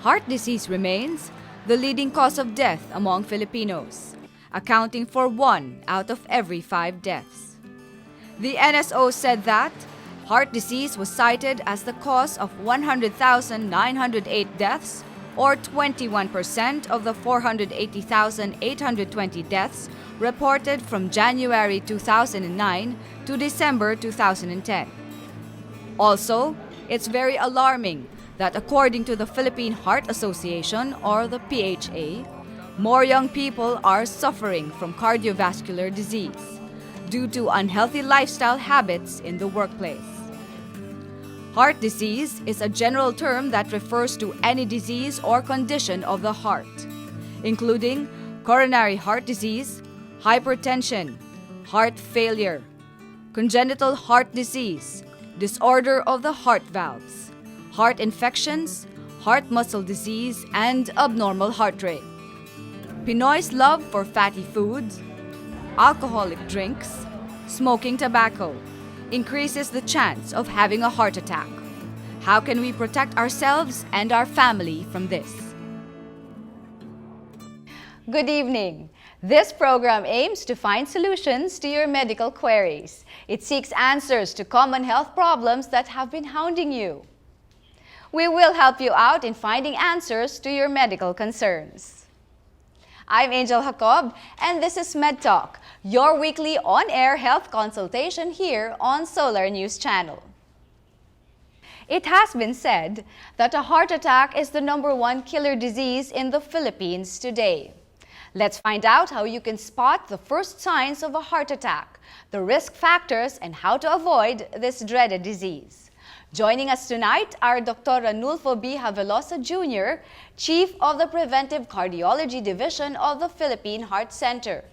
Heart disease remains the leading cause of death among Filipinos, accounting for 1 out of every 5 deaths. The NSO said that heart disease was cited as the cause of 100,908 deaths, or 21% of the 480,820 deaths reported from January 2009 to December 2010. Also, it's very alarming that according to the Philippine Heart Association, or the PHA, more young people are suffering from cardiovascular disease due to unhealthy lifestyle habits in the workplace. Heart disease is a general term that refers to any disease or condition of the heart, including coronary heart disease, hypertension, heart failure, congenital heart disease, disorder of the heart valves, heart infections, heart muscle disease, and abnormal heart rate. Pinoy's love for fatty foods, alcoholic drinks, smoking tobacco increases the chance of having a heart attack. How can we protect ourselves and our family from this? Good evening. This program aims to find solutions to your medical queries. It seeks answers to common health problems that have been hounding you. We will help you out in finding answers to your medical concerns. I'm Angel Jacob, and this is MedTalk, your weekly on-air health consultation here on Solar News Channel. It has been said that a heart attack is the #1 killer disease in the Philippines today. Let's find out how you can spot the first signs of a heart attack, the risk factors, and how to avoid this dreaded disease. Joining us tonight are Dr. Ranulfo B. Havelosa Jr., Chief of the Preventive Cardiology Division of the Philippine Heart Center.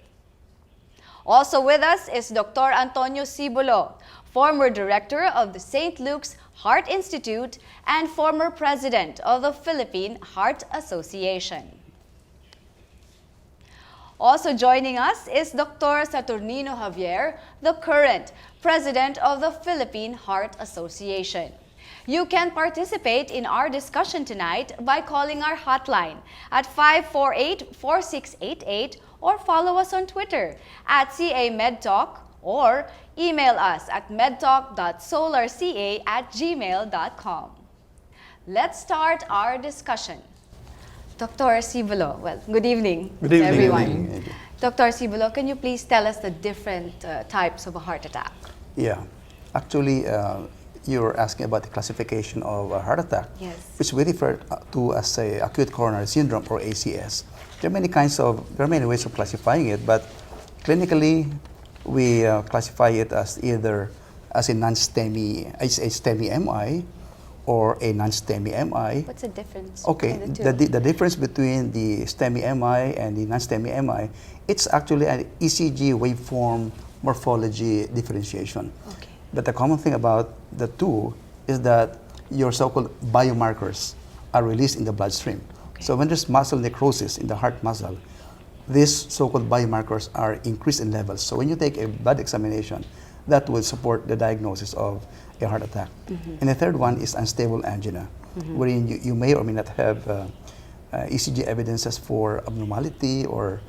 Also with us is Dr. Antonio Cibulo, former Director of the St. Luke's Heart Institute and former President of the Philippine Heart Association. Also joining us is Dr. Saturnino Javier, the current President of the Philippine Heart Association. You can participate in our discussion tonight by calling our hotline at 548-4688 or follow us on Twitter at CAMedTalk or email us at medtalk.solarca@gmail.com. Let's start our discussion. Dr. Cibulo, well, good evening, Good evening, everyone. good evening. Dr. Cibulo, can you please tell us the different types of a heart attack? Yeah, actually, you're asking about the classification of a heart attack, Yes. which we refer to as a acute coronary syndrome, or ACS. There are many ways of classifying it, but clinically, we classify it as either as a non-STEMI, a STEMI MI, or a non-STEMI MI. What's the difference? Okay, between the two? the difference between the STEMI MI and the non-STEMI MI, it's actually an ECG waveform morphology differentiation. Okay. But the common thing about the two is that your so-called biomarkers are released in the bloodstream. Okay. So when there's muscle necrosis in the heart muscle, these so-called biomarkers are increased in levels. So when you take a blood examination, that will support the diagnosis of a heart attack. And the third one is unstable angina, wherein you may or may not have ECG evidences for abnormality or,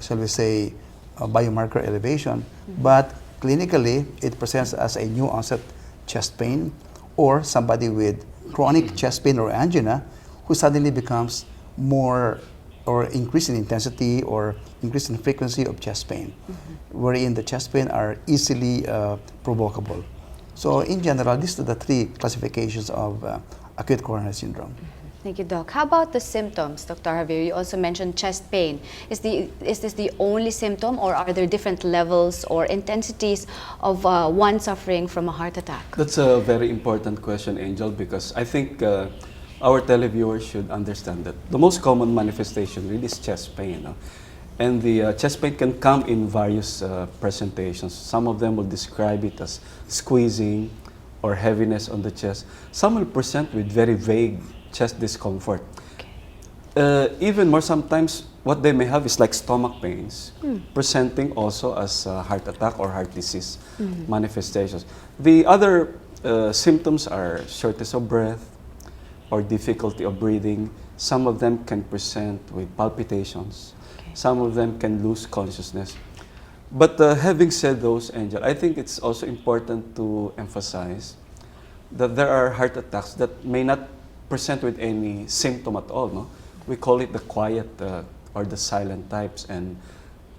shall we say, biomarker elevation, but clinically it presents as a new onset chest pain or somebody with chronic chest pain or angina who suddenly becomes more or increase in intensity or increase in frequency of chest pain, wherein the chest pain are easily provocable. So in general, these are the 3 classifications of acute coronary syndrome. Thank you, Doc. How about the symptoms, Dr. Javier? You also mentioned chest pain. Is this the only symptom, or are there different levels or intensities of one suffering from a heart attack? That's a very important question, Angel, because I think our televiewers should understand that the most common manifestation really is chest pain. No? And the chest pain can come in various presentations. Some of them will describe it as squeezing or heaviness on the chest. Some will present with very vague chest discomfort. Okay. Even more sometimes, what they may have is like stomach pains, presenting also as heart attack or heart disease manifestations. The other symptoms are shortness of breath, or difficulty of breathing. Some of them can present with palpitations. Some of them can lose consciousness. But having said those, Angel, I think it's also important to emphasize that there are heart attacks that may not present with any symptom at all. No? We call it the quiet or the silent types, and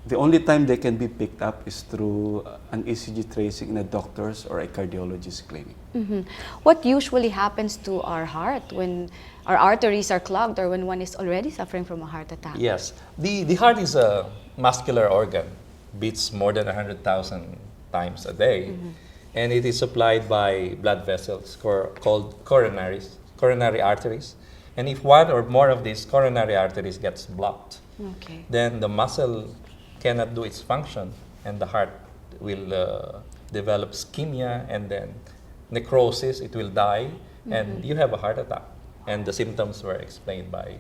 the only time they can be picked up is through an ECG tracing in a doctor's or a cardiologist's clinic. What usually happens to our heart when our arteries are clogged or when one is already suffering from a heart attack? Yes, the heart is a muscular organ, beats more than 100,000 times a day, and it is supplied by blood vessels called coronary arteries. And if one or more of these coronary arteries gets blocked, then the muscle cannot do its function, and the heart will develop ischemia and then necrosis. It will die, and you have a heart attack. And the symptoms were explained by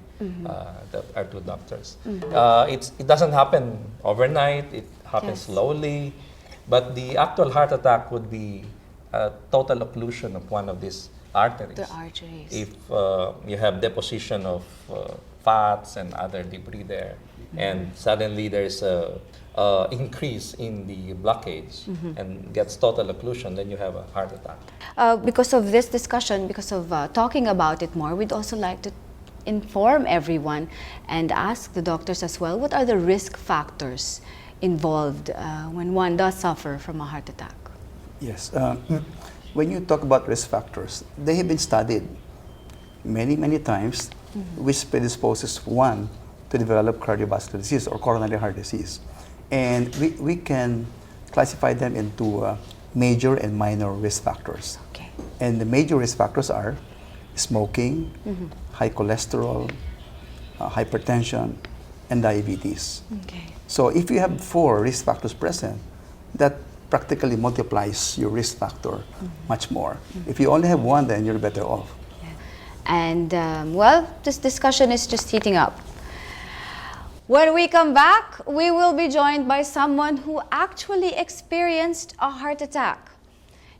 our two doctors. It doesn't happen overnight. It happens slowly, but the actual heart attack would be a total occlusion of one of these arteries. The arteries. If you have deposition of fats and other debris there, and suddenly there's a increase in the blockage and gets total occlusion, then you have a heart attack. Because of this discussion, because of talking about it more, we'd also like to inform everyone and ask the doctors as well, what are the risk factors involved when one does suffer from a heart attack? Yes. When you talk about risk factors, they have been studied many times, which predisposes one to develop cardiovascular disease or coronary heart disease. And we can classify them into major and minor risk factors. Okay. And the major risk factors are smoking, high cholesterol, hypertension, and diabetes. Okay. So if you have 4 risk factors present, that practically multiplies your risk factor much more. If you only have 1, then you're better off. And well, this discussion is just heating up. When we come back, we will be joined by someone who actually experienced a heart attack.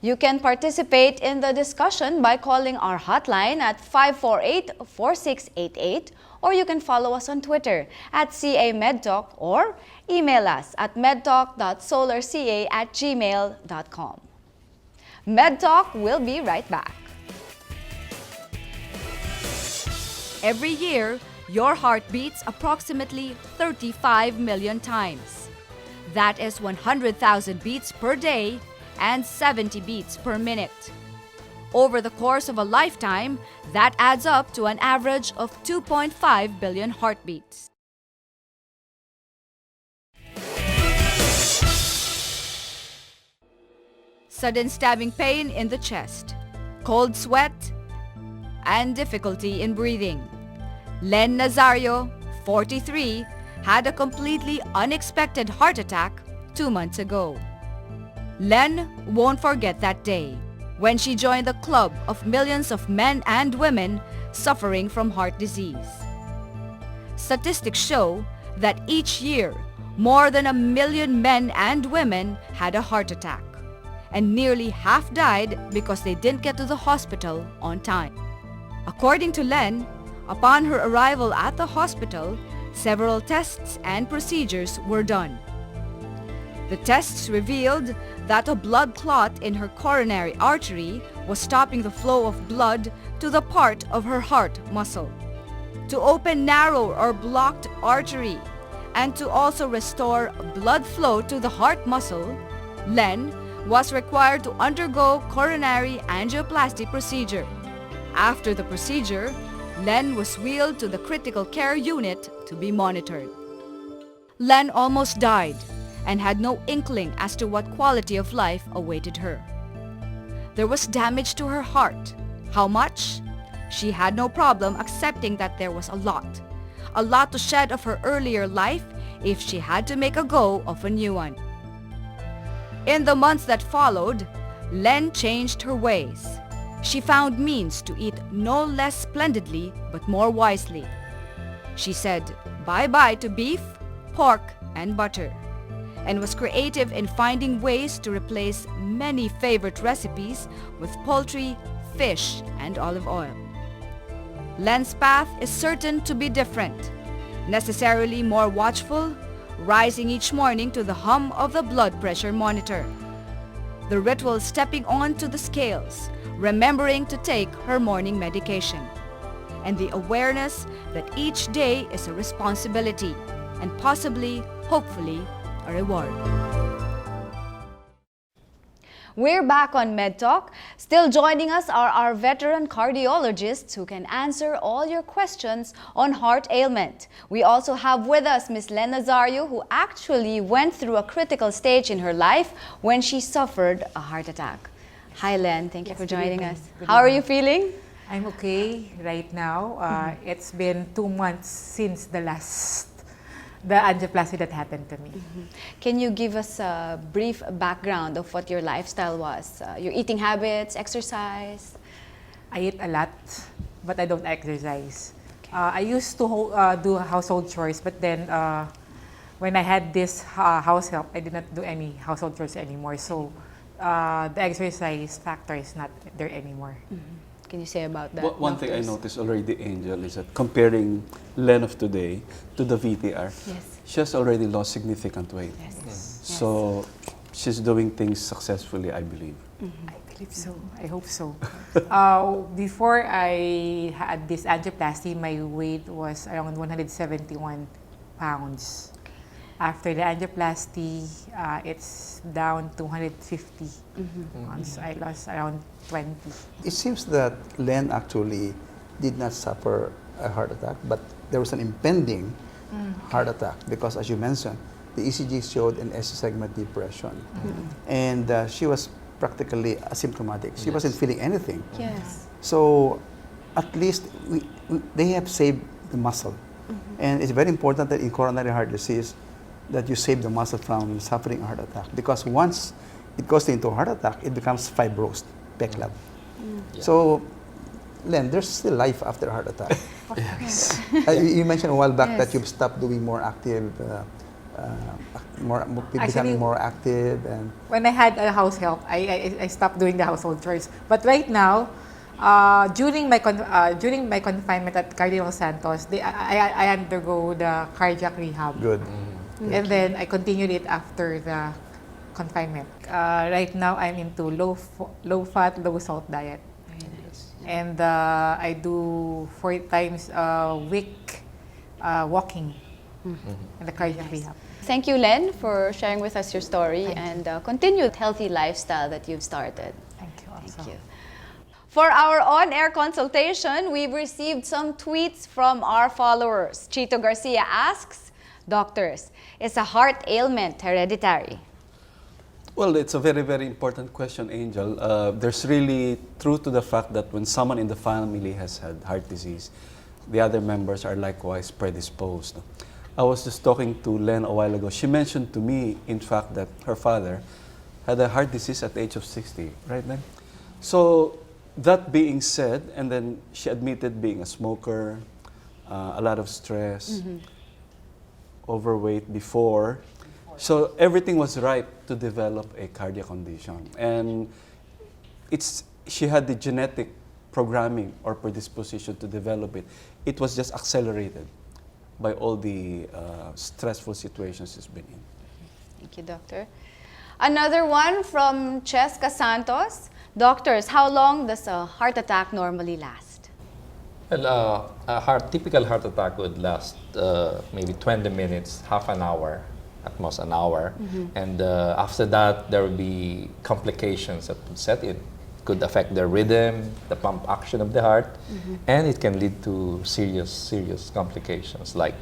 You can participate in the discussion by calling our hotline at 548-4688, or you can follow us on Twitter at CA MedTalk, or email us at medtalk.solarca@gmail.com. MedTalk will be right back. Every year, your heart beats approximately 35 million times. That is 100,000 beats per day and 70 beats per minute. Over the course of a lifetime, that adds up to an average of 2.5 billion heartbeats. Sudden stabbing pain in the chest, cold sweat, and difficulty in breathing. Len Nazario, 43, had a completely unexpected heart attack 2 months ago. Len won't forget that day when she joined the club of millions of men and women suffering from heart disease. Statistics show that each year, more than 1 million men and women had a heart attack, and nearly half died because they didn't get to the hospital on time. According to Len, upon her arrival at the hospital, several tests and procedures were done. The tests revealed that a blood clot in her coronary artery was stopping the flow of blood to the part of her heart muscle. To open narrow or blocked artery and to also restore blood flow to the heart muscle, Len was required to undergo coronary angioplasty procedure. After the procedure, Len was wheeled to the critical care unit to be monitored. Len almost died and had no inkling as to what quality of life awaited her. There was damage to her heart. How much? She had no problem accepting that there was a lot to shed of her earlier life if she had to make a go of a new one. In the months that followed, Len changed her ways. She found means to eat no less splendidly but more wisely. She said bye-bye to beef, pork, and butter, and was creative in finding ways to replace many favorite recipes with poultry, fish, and olive oil. Len's path is certain to be different, necessarily more watchful, rising each morning to the hum of the blood pressure monitor. The ritual stepping onto the scales, remembering to take her morning medication, and the awareness that each day is a responsibility and possibly, hopefully, a reward. We're back on MedTalk. Still joining us are our veteran cardiologists who can answer all your questions on heart ailment. We also have with us Ms. Len Nazario, who actually went through a critical stage in her life when she suffered a heart attack. Hi Len, thank you for joining us. How are you feeling? I'm okay right now. It's been 2 months since the angioplasty that happened to me. Can you give us a brief background of what your lifestyle was? Your eating habits, exercise? I eat a lot, but I don't exercise. I used to do household chores, but then when I had this house help, I did not do any household chores anymore. So the exercise factor is not there anymore. Can you say about that? One thing I doctors? noticed already, Angel, is that comparing Len of today to the VTR, Yes. she has already lost significant weight. Yes. So she's doing things successfully, I believe. I believe so. I hope so. Before I had this angioplasty, my weight was around 171 pounds. After the angioplasty, it's down to 150 pounds. I lost around 20. It seems that Len actually did not suffer a heart attack, but there was an impending heart attack because, as you mentioned, the ECG showed an S segment depression, and she was practically asymptomatic. She wasn't feeling anything. Yes. So, at least they have saved the muscle, and it's very important that in coronary heart disease, that you save the muscle from suffering a heart attack, because once it goes into a heart attack, it becomes fibrosed, peklat. So, Len, there's still life after a heart attack. Yes. You mentioned a while back Yes. that you've stopped doing more active, becoming Actually, more active, and When I had a house help, I stopped doing the household chores. But right now, during my confinement at Cardinal Santos, I undergo the cardiac rehab. good. And then I continued it after the confinement. Right now, I'm into low fat, low salt diet. Very nice. And I do 4 times a week walking in the cardiac rehab. Thank you, Len, for sharing with us your story and continued healthy lifestyle that you've started. Thank you also. Thank you. For our on-air consultation, we've received some tweets from our followers. Chito Garcia asks, Doctors, is a heart ailment hereditary? Well, it's a very, very important question, Angel. There's really truth to the fact that when someone in the family has had heart disease, the other members are likewise predisposed. I was just talking to Len a while ago. She mentioned to me, in fact, that her father had a heart disease at the age of 60, right, Len? So, that being said, and then she admitted being a smoker, a lot of stress, overweight before. So everything was ripe to develop a cardiac condition. And she had the genetic programming or predisposition to develop it. It was just accelerated by all the stressful situations she's been in. Thank you, Doctor. Another one from Cheska Santos. Doctors, how long does a heart attack normally last? Well, a typical heart attack would last maybe 20 minutes, half an hour, at most an hour. And after that, there will be complications that would set in. It could affect the rhythm, the pump action of the heart, and it can lead to serious complications like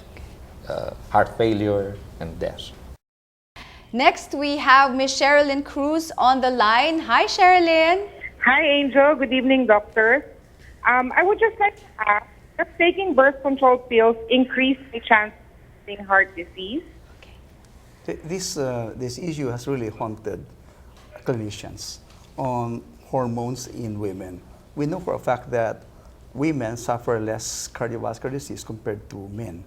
heart failure and death. Next, we have Miss Sherilyn Cruz on the line. Hi, Sherilyn. Hi, Angel. Good evening, doctor. I would just like to ask, does taking birth control pills increase the chance of getting heart disease? This issue has really haunted clinicians on hormones in women. We know for a fact that women suffer less cardiovascular disease compared to men.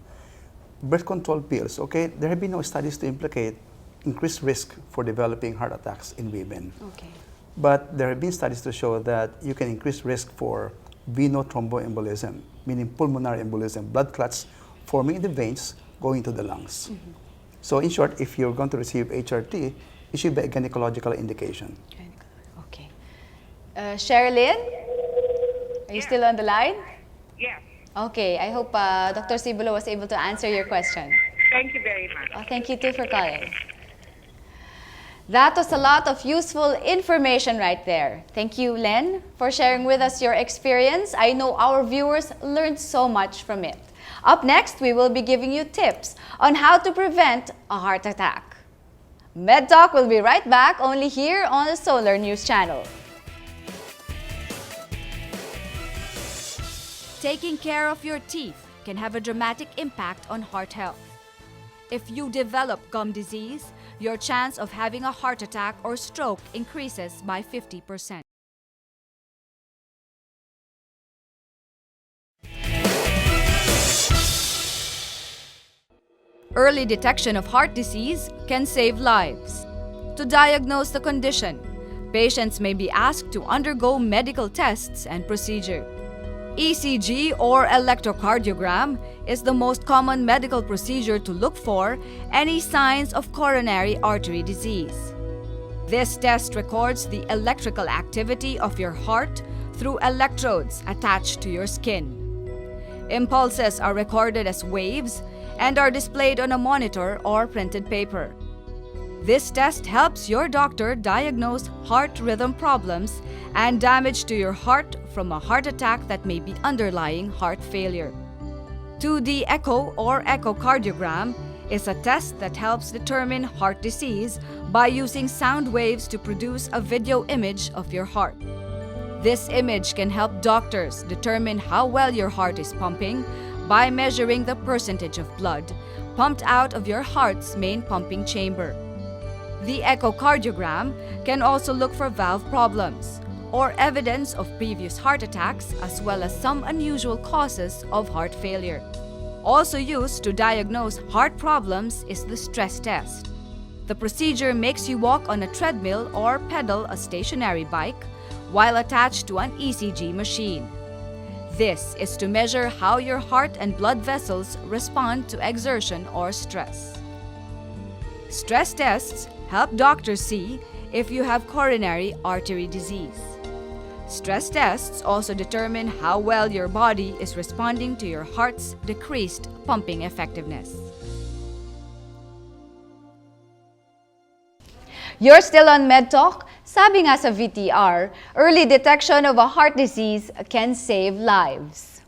Birth control pills, okay, there have been no studies to implicate increased risk for developing heart attacks in women. Okay. But there have been studies to show that you can increase risk for venous thromboembolism meaning pulmonary embolism, blood clots forming in the veins going to the lungs. So in short, if you're going to receive HRT, it should be a gynecological indication. Okay. Sherilyn, are you still on the line? Yes. Okay, I hope Dr. Cibulo was able to answer your question. Thank you very much. Oh, thank you too for calling. That was a lot of useful information right there. Thank you, Len, for sharing with us your experience. I know our viewers learned so much from it. Up next, we will be giving you tips on how to prevent a heart attack. MedTalk will be right back only here on the Solar News Channel. Taking care of your teeth can have a dramatic impact on heart health. If you develop gum disease, your chance of having a heart attack or stroke increases by 50%. Early detection of heart disease can save lives. To diagnose the condition, patients may be asked to undergo medical tests and procedure. ECG or electrocardiogram is the most common medical procedure to look for any signs of coronary artery disease. This test records the electrical activity of your heart through electrodes attached to your skin. Impulses are recorded as waves and are displayed on a monitor or printed paper. This test helps your doctor diagnose heart rhythm problems and damage to your heart from a heart attack that may be underlying heart failure. 2D echo or echocardiogram is a test that helps determine heart disease by using sound waves to produce a video image of your heart. This image can help doctors determine how well your heart is pumping by measuring the percentage of blood pumped out of your heart's main pumping chamber. The echocardiogram can also look for valve problems or evidence of previous heart attacks as well as some unusual causes of heart failure. Also used to diagnose heart problems is the stress test. The procedure makes you walk on a treadmill or pedal a stationary bike while attached to an ECG machine. This is to measure how your heart and blood vessels respond to exertion or stress. Stress tests help doctors see if you have coronary artery disease. Stress tests also determine how well your body is responding to your heart's decreased pumping effectiveness. You're still on MedTalk. Sabi nga sa VTR, early detection of a heart disease can save lives.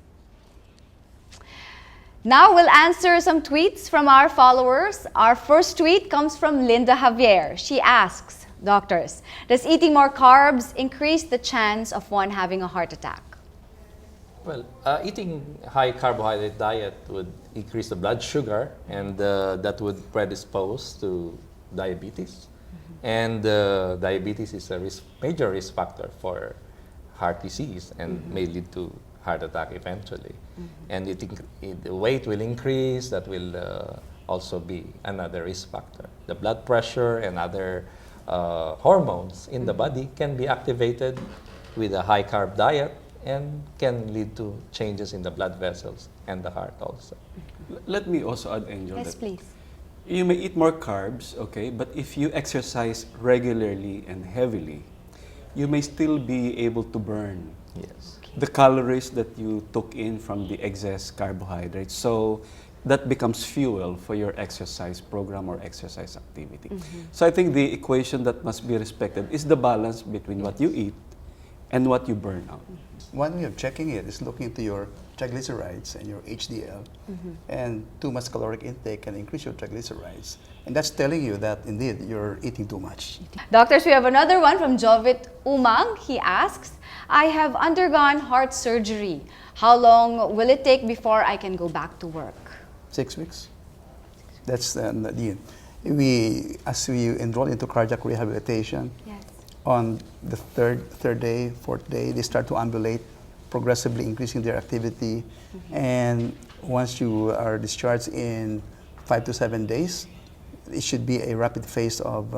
Now we'll answer some tweets from our followers. Our first tweet comes from Linda Javier. She asks, doctors, does eating more carbs increase the chance of one having a heart attack? Well, eating high carbohydrate diet would increase the blood sugar, and that would predispose to diabetes. And diabetes is a major risk factor for heart disease and may lead to heart attack eventually. And the weight will increase. That will also be another risk factor. The blood pressure and other hormones in the body can be activated with a high carb diet and can lead to changes in the blood vessels and the heart also. Let me also add, Angel, Yes, that please. you may eat more carbs, okay, but if you exercise regularly and heavily, you may still be able to burn Yes. the calories that you took in from the excess carbohydrates. So that becomes fuel for your exercise program or exercise activity. So I think the equation that must be respected is the balance between what you eat and what you burn out. One way of checking it is looking into your triglycerides and your HDL, and too much caloric intake can increase your triglycerides. And that's telling you that indeed you're eating too much. Doctors, we have another one from Jovit Umang. He asks, I have undergone heart surgery. How long will it take before I can go back to work? 6 weeks. That's as we enroll into cardiac rehabilitation, Yes. on the third day, fourth day, they start to ambulate, progressively increasing their activity. And once you are discharged in 5 to 7 days, it should be a rapid phase of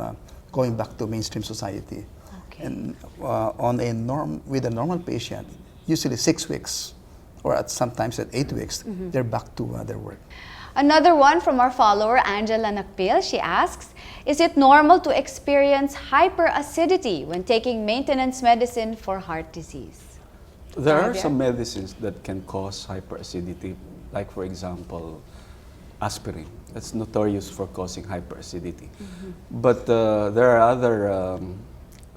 going back to mainstream society. Okay. And with a normal patient, usually 6 weeks or sometimes at 8 weeks, they're back to their work. Another one from our follower, Angela Nakpil, she asks, is it normal to experience hyperacidity when taking maintenance medicine for heart disease? There are Javier? some medicines that can cause hyperacidity, like for example, aspirin. That's notorious for causing hyperacidity. But there are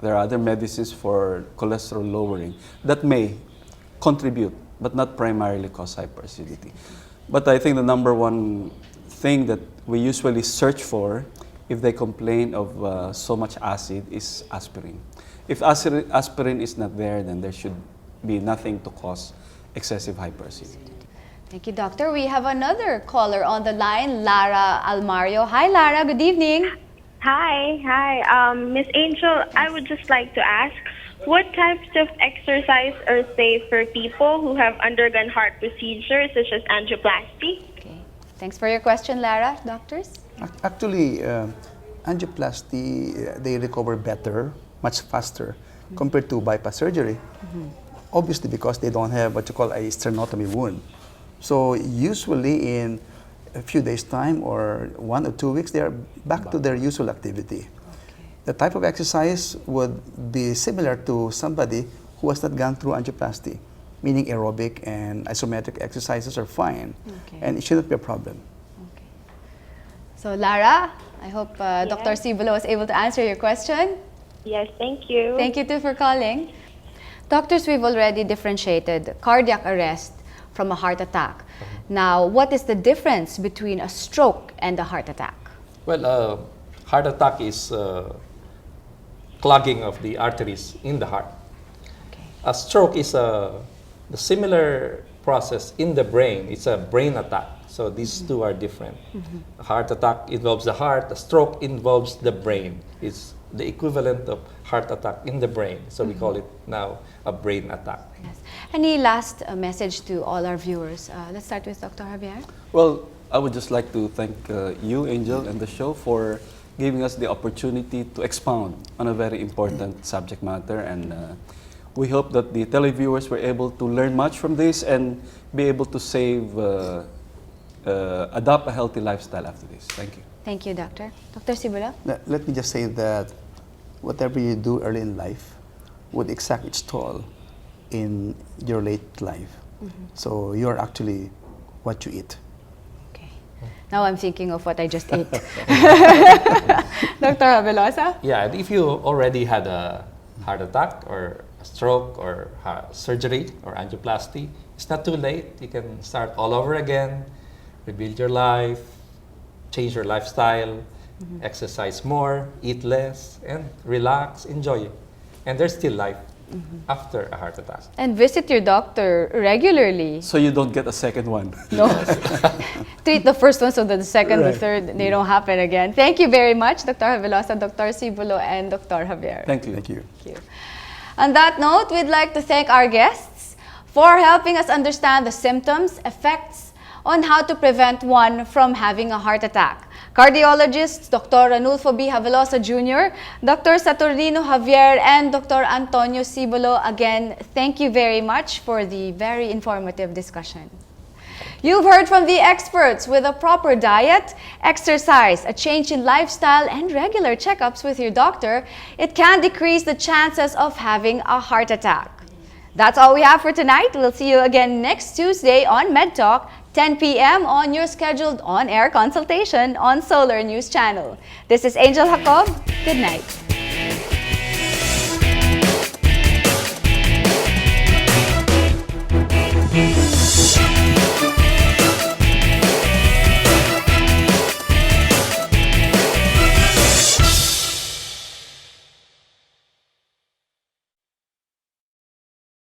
other medicines for cholesterol lowering that may contribute, but not primarily cause hyperacidity. But I think the number one thing that we usually search for if they complain of so much acid is aspirin. If aspirin is not there, then there should be nothing to cause excessive hyperacidity. Thank you, Doctor. We have another caller on the line, Lara Almario. Hi, Lara. Good evening. Hi. Miss Angel, I would just like to ask, what types of exercise are safe for people who have undergone heart procedures such as angioplasty? Okay. Thanks for your question, Lara. Doctors? Actually, angioplasty, they recover better, much faster compared to bypass surgery. Obviously, because they don't have what you call a sternotomy wound. So usually in a few days' time or 1 or 2 weeks, they are back to their usual activity. The type of exercise would be similar to somebody who has not gone through angioplasty, meaning aerobic and isometric exercises are fine, and it shouldn't be a problem. Okay. So, Lara, I hope Dr. Cibulo was able to answer your question. Yes, thank you. Thank you too for calling. Doctors, we've already differentiated cardiac arrest from a heart attack. Now, what is the difference between a stroke and a heart attack? Well, heart attack is clogging of the arteries in the heart. A stroke is the similar process in the brain. It's a brain attack. So these two are different. A heart attack involves the heart. A stroke involves the brain. It's the equivalent of heart attack in the brain. So we call it now a brain attack. Yes. Any last message to all our viewers? Let's start with Dr. Javier. Well, I would just like to thank you, Angel, and the show for giving us the opportunity to expound on a very important subject matter. And we hope that the televiewers were able to learn much from this and be able to adopt a healthy lifestyle after this. Thank you. Thank you, Doctor. Dr. Cibulo? Let me just say that whatever you do early in life would exact its toll in your late life. So you're actually what you eat. Okay. Now I'm thinking of what I just ate. Dr. Abelosa? Yeah, and if you already had a heart attack or a stroke or surgery or angioplasty, it's not too late. You can start all over again, rebuild your life, change your lifestyle, exercise more, eat less, and relax, enjoy it. And there's still life after a heart attack. And visit your doctor regularly. So you don't get a second one. No. Treat the first one so that the second, the third, they don't happen again. Thank you very much, Dr. Javelosa, Dr. Cibulo, and Dr. Javier. Thank you. Thank you. Thank you. On that note, we'd like to thank our guests for helping us understand the symptoms, effects, on how to prevent one from having a heart attack. Cardiologists Dr. Ranulfo B. Javelosa Jr., Dr. Saturnino Javier, and Dr. Antonio Cibulo, again, thank you very much for the very informative discussion. You've heard from the experts. With a proper diet, exercise, a change in lifestyle, and regular checkups with your doctor, it can decrease the chances of having a heart attack. That's all we have for tonight. We'll see you again next Tuesday on MedTalk, 10 p.m. on your scheduled on-air consultation on Solar News Channel. This is Angel Jacob. Good night.